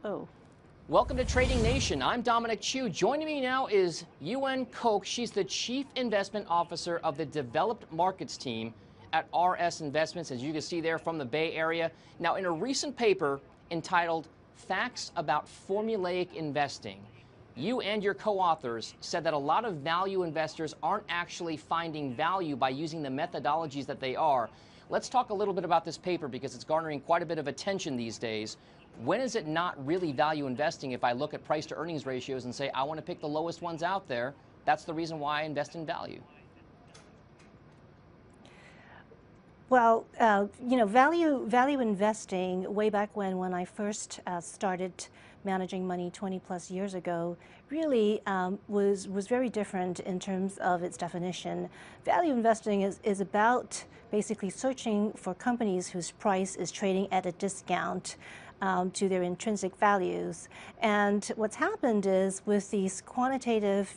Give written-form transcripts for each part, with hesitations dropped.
Oh. Welcome to Trading Nation. I'm Dominic Chu. Joining me now is U-Wen. She's the Chief Investment Officer of the Developed Markets team at RS Investments, as you can see there from the Bay Area. Now, in a recent paper entitled Facts About Formulaic Investing, you and your co-authors said that a lot of value investors aren't actually finding value by using the methodologies that they are. Let's talk a little bit about this paper because it's garnering quite a bit of attention these days. When is it not really value investing if I look at price to earnings ratios and say, I want to pick the lowest ones out there? That's the reason why I invest in value. Well, value investing, way back when I first started managing money 20 plus years ago, really was very different in terms of its definition. Value investing is about basically searching for companies whose price is trading at a discount to their intrinsic values. And what's happened is with these quantitative,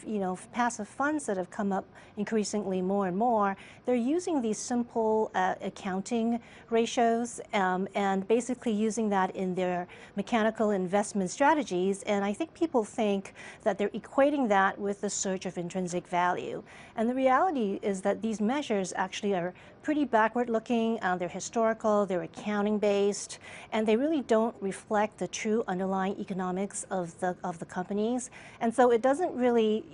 passive funds that have come up increasingly more and more, they're using these simple accounting ratios and basically using that in their mechanical investment strategies. And I think people think that they're equating that with the search of intrinsic value. And the reality is that these measures actually are pretty backward looking, they're historical, they're accounting based, and they really don't reflect the true underlying economics of the companies. And so it doesn't really,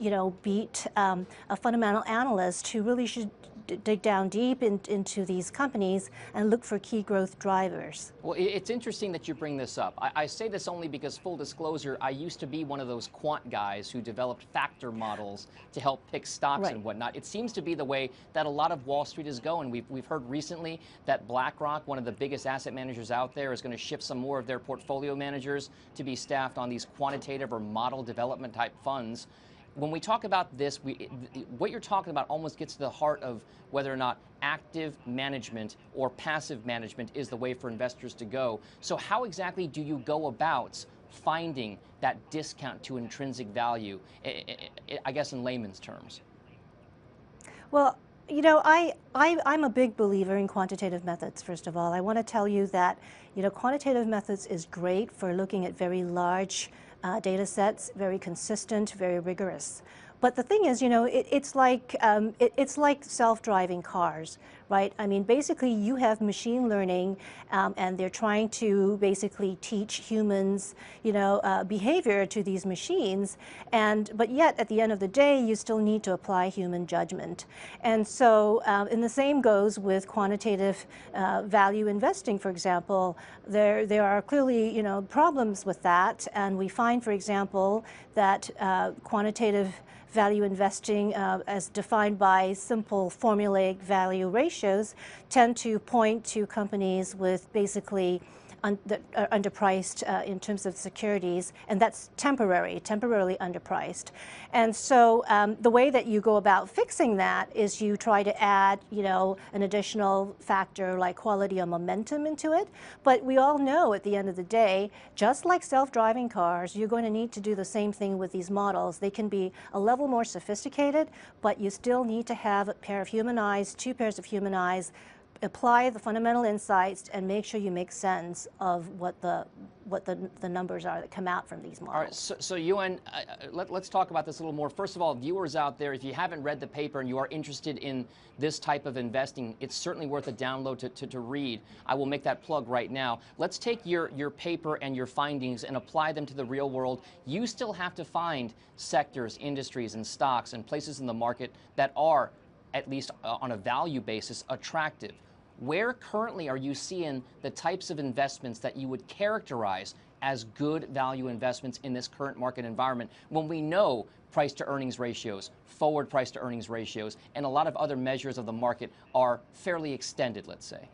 beat a fundamental analyst who really should dig down deep into these companies and look for key growth drivers. Well, it's interesting that you bring this up. I say this only because, full disclosure, I used to be one of those quant guys who developed factor models to help pick stocks and whatnot. It seems to be the way that a lot of Wall Street is going. We've heard recently that BlackRock, one of the biggest asset managers out there, is going to shift some more of their portfolio managers to be staffed on these quantitative or model development type funds. When we talk about this, what you're talking about almost gets to the heart of whether or not active management or passive management is the way for investors to go. So how exactly do you go about finding that discount to intrinsic value, I guess in layman's terms? Well, I'm a big believer in quantitative methods, first of all. I want to tell you that, quantitative methods is great for looking at very large data sets, very consistent, very rigorous. But the thing is, it's like self-driving cars, right? I mean, basically, you have machine learning, and they're trying to basically teach humans, behavior to these machines. But yet, at the end of the day, you still need to apply human judgment. And so, and the same goes with quantitative value investing, for example. There are clearly, problems with that, and we find, for example, that quantitative value investing, as defined by simple formulaic value ratios, tend to point to companies with basically underpriced in terms of securities, and that's temporarily underpriced. And so the way that you go about fixing that is you try to add, an additional factor like quality or momentum into it. But we all know at the end of the day, just like self-driving cars, you're going to need to do the same thing with these models. They can be a level more sophisticated, but you still need to have a pair of human eyes, two pairs of human eyes, apply the fundamental insights and make sure you make sense of what the numbers are that come out from these models. All right, so U-Wen, let's talk about this a little more. First of all, viewers out there, if you haven't read the paper and you are interested in this type of investing, it's certainly worth a download to read. I will make that plug right now. Let's take your paper and your findings and apply them to the real world. You still have to find sectors, industries, and stocks and places in the market that are, at least on a value basis, attractive. Where currently are you seeing the types of investments that you would characterize as good value investments in this current market environment when we know price to earnings ratios, forward price to earnings ratios, and a lot of other measures of the market are fairly extended, let's say?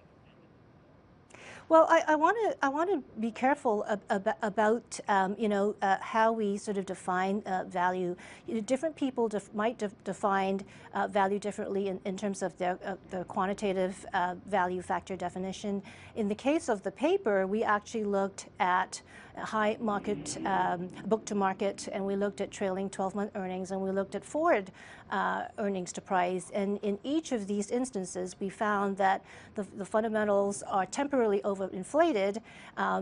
Well, I want to be careful about how we sort of define value. Different people might define value differently in terms of their quantitative value factor definition. In the case of the paper, we actually looked at high market book to market, and we looked at trailing 12-month earnings, and we looked at forward earnings to price. And in each of these instances, we found that the fundamentals are temporarily overinflated,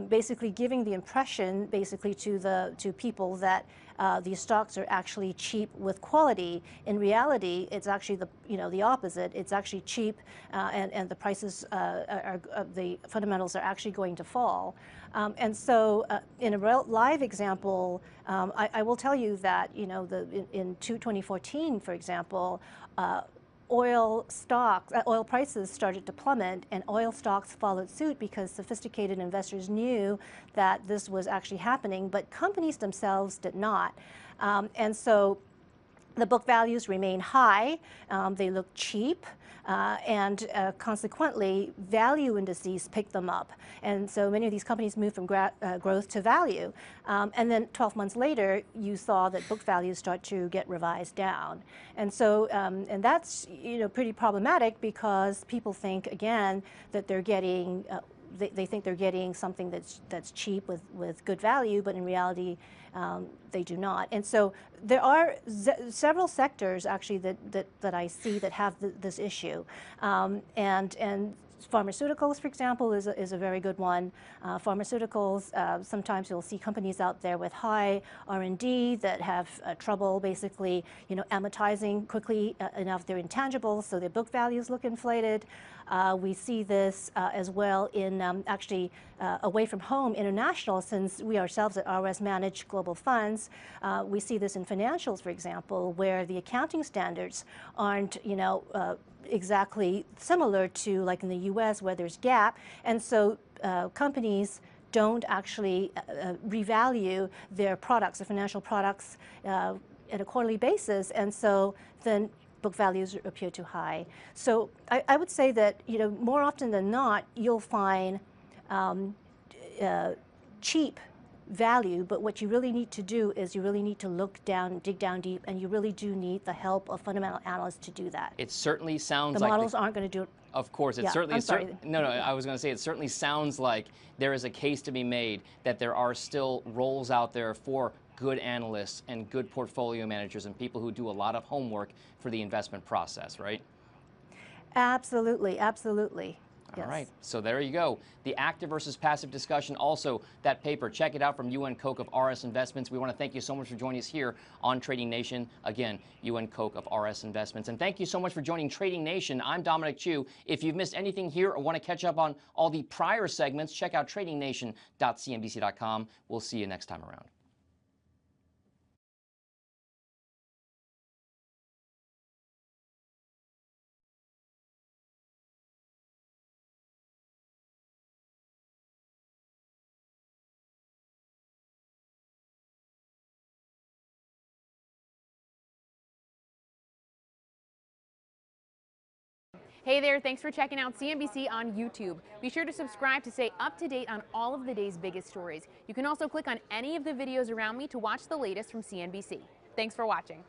basically giving the impression, basically to people that these stocks are actually cheap with quality. In reality, it's actually the opposite. It's actually cheap, and the prices the fundamentals are actually going to fall. And so, in a live example, I will tell you that in 2014, for example, oil prices started to plummet, and oil stocks followed suit because sophisticated investors knew that this was actually happening, but companies themselves did not. And so the book values remain high, they look cheap, and consequently, value indices pick them up. And so many of these companies moved from growth to value. And then 12 months later, you saw that book values start to get revised down. And so, and that's pretty problematic, because people think, again, that they're getting they think they're getting something that's cheap with good value, but in reality, they do not. And so there are several sectors actually that I see that have this issue, and pharmaceuticals, for example, is a very good one. Pharmaceuticals, sometimes you'll see companies out there with high R&D that have trouble basically, amortizing quickly enough their intangibles, so their book values look inflated. We see this as well in actually away from home international, since we ourselves at RS manage global funds. We see this in financials, for example, where the accounting standards aren't, exactly similar to like in the US, where there's GAAP, and so companies don't actually revalue their products, their financial products, at a quarterly basis, and so then book values appear too high. So I would say that more often than not, you'll find cheap value, but what you really need to do is you really need to look down, dig down deep, and you really do need the help of fundamental analysts to do that. It certainly sounds the like models aren't going to do it. Of course, I'm sorry. No, I was going to say it certainly sounds like there is a case to be made that there are still roles out there for good analysts and good portfolio managers and people who do a lot of homework for the investment process, right? Absolutely, absolutely. All right, so there you go. The active versus passive discussion, also that paper. Check it out from U-Wen Koch of RS Investments. We want to thank you so much for joining us here on Trading Nation. Again, U-Wen Koch of RS Investments. And thank you so much for joining Trading Nation. I'm Dominic Chu. If you've missed anything here or want to catch up on all the prior segments, check out tradingnation.cnbc.com. We'll see you next time around. Hey there, thanks for checking out CNBC on YouTube. Be sure to subscribe to stay up to date on all of the day's biggest stories. You can also click on any of the videos around me to watch the latest from CNBC. Thanks for watching.